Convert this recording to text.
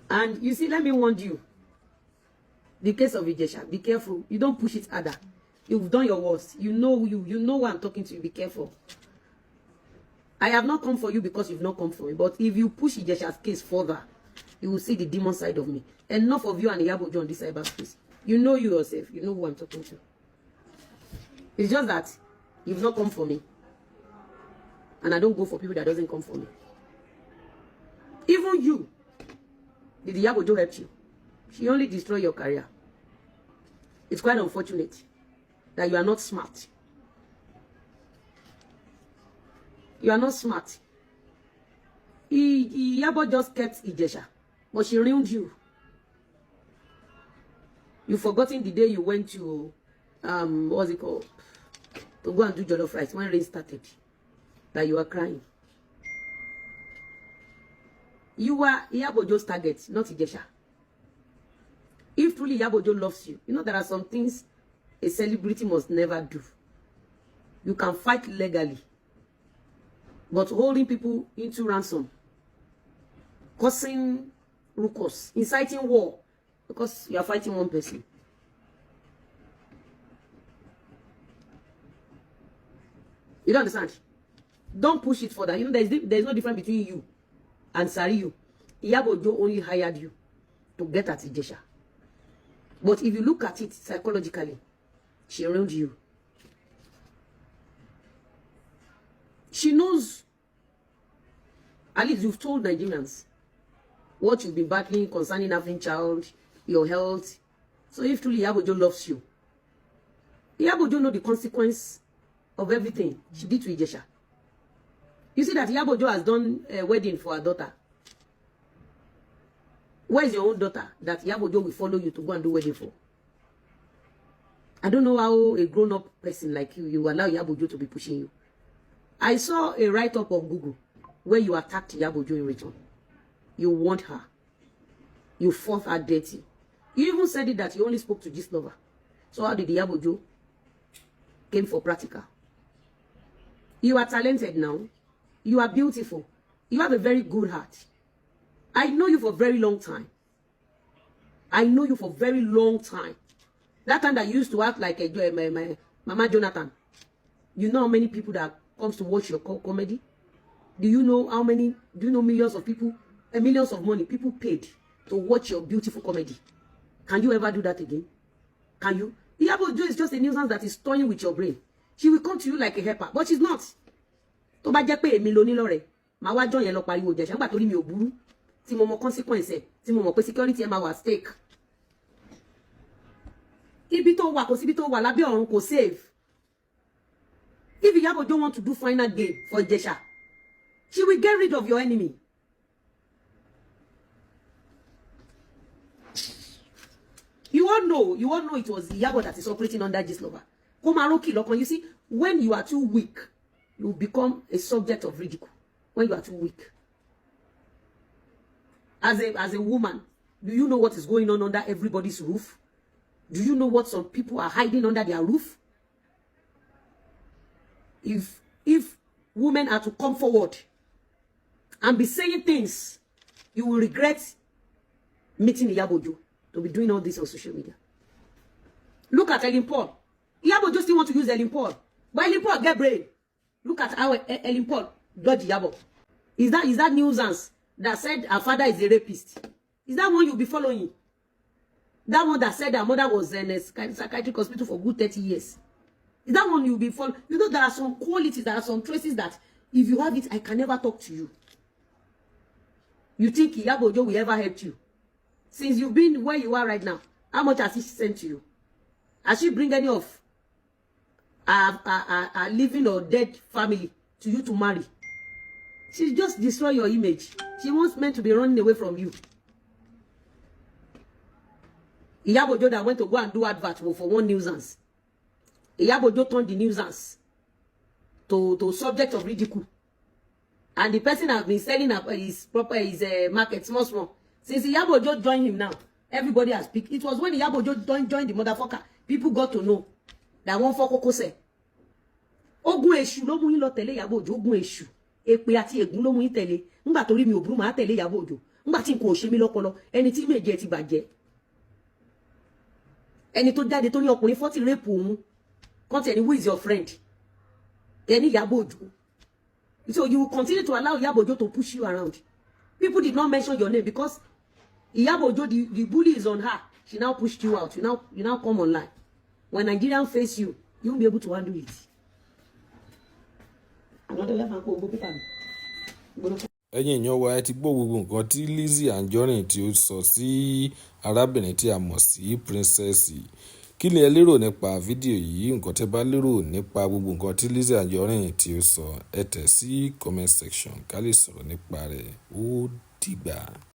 And you see, let me warn you. The case of IJESHA, be careful. You don't push it harder. You've done your worst. You know why I'm talking to you. Be careful. I have not come for you because you've not come for me. But if you push IJESHA's case further, you will see the demon side of me. Enough of you and Iyabo Ojo on this cyberspace. You know you yourself. You know who I'm talking to. It's just that you've not come for me. And I don't go for people that doesn't come for me. Even you, did Iyabo Ojo help you? She only destroyed your career. It's quite unfortunate that you are not smart. You are not smart. Iyabo just kept IJESHA, but she ruined you. You've forgotten the day you went to, what's it called? To go and do jollof rice when rain started. That you were crying. You were Iyabo Ojo's target, not IJESHA. If truly Iyabo Ojo loves you, you know there are some things a celebrity must never do. You can fight legally. But holding people into ransom, causing ruckus, inciting war, because you are fighting one person. You don't understand? Don't push it further. You know, there's no difference between you and Sariu. Iyabo Ojo only hired you to get at IJESHA. But if you look at it psychologically, she ruined you. She knows, at least you've told Nigerians what you've been battling concerning having child, your health. So if truly Iyabo Ojo loves you, Iyabo Ojo knows the consequence of everything she did to IJESHA. You see that Iyabo Ojo has done a wedding for her daughter. Where is your own daughter that Iyabo Ojo will follow you to go and do wedding for? I don't know how a grown-up person like you allow Iyabo Ojo to be pushing you. I saw a write-up of Google where you attacked Iyabo Ojo in return. You warned her. You fought her dirty. You even said it that you only spoke to this lover. So how did Iyabo Ojo came for practical? You are talented now. You are beautiful. You have a very good heart. I know you for a very long time. I know you for a very long time. That time that you used to act like my Mama Jonathan. You know how many people that comes to watch your comedy? Do you know how many? Do you know millions of people, millions of money people paid to watch your beautiful comedy? Can you ever do that again? Can you? Iyabo Ojo is just a nuisance that is toying with your brain. She will come to you like a helper, but she's not. Tó bá jẹ́ pé èmi ló ní lọ́rẹ, màá wá join yẹn lọ pariwo IJESHA nígbà tó rí mi ò burú, tí mo mọ consequence ẹ̀, tí mo mọ̀ pé security ẹ̀ máa wà stake. Ibi tó wà kò síbi tó wà lábẹ́ ọ̀run kò save. If Iyabo Ojo want to do final game for IJESHA, she will get rid of your enemy. You all know it was Iyabo that is operating under this lover. You see, when you are too weak, you become a subject of ridicule. When you are too weak. As a woman, do you know what is going on under everybody's roof? Do you know what some people are hiding under their roof? If women are to come forward and be saying things, you will regret meeting Iyabo Ojo to be doing all this on social media. Look at Ellen Paul. Iyabo Ojo still want to use Ellen Paul. But Ellen Paul get brain. Look at how Ellen Paul dodge Iyabo. Is that nuisance that said her father is a rapist? Is that one you'll be following? That one that said her mother was in a psychiatric hospital for good 30 years. Is that one you'll be following? You know, there are some qualities, there are some traces that if you have it, I can never talk to you. You think Iyabo Ojo will ever help you? Since you've been where you are right now, how much has he sent to you? Has she bring any of a living or dead family to you to marry? She just destroy your image. She wants men to be running away from you. Iyabo Ojo that went to go and do advert for one nuisance. Iyabo Ojo turned the nuisance to subject of ridicule. And the person has been selling his market small. Since Iyabo Ojo joined him now, everybody has picked. It was when Iyabo Ojo joined the motherfucker, people got to know that one for Koko say. Ogun eshu ló mú yín lọ tẹ̀lé Iyabo Ojo, ogun eshu. Èpè àti ègún ló mú yín tẹ̀lé. Ńgbà tó rí mi ò burú máa tẹ̀lé Iyabo Ojo. nígbà tí nǹkan ò ṣe mí lọ́pọlọ ẹni tí méje ti bàjẹ́ ẹni tó jáde tó ní ọkùnrin 40 rape òun kan tẹ̀ ní who is your friend ẹni Ìyábọ̀ Òjó. So you will continue to allow Ìyábọ̀ Òjó to push you around. People did not mention your name because Ìyábọ̀ Òjó, the bully is on her. She now pushed you out. You now come online. When Nigerians face you, you won't be able to handle it. Ẹ̀yin èèyàn wa ẹ ti gbọ́ gbogbo nǹkan tí Lizzy Anjorin tí ó sọ sí arábìnrin tí a mọ̀ sí Princess. Kí ni ẹ lérò nípa fídíò yìí? Nǹkan tẹ́ bá lérò nípa gbogbo nǹkan tí Lizzy Anjorin tí ó sọ ẹ tẹ̀ sí comment section ká lè sọ̀rọ̀ nípa rẹ̀. Ó dìgbà.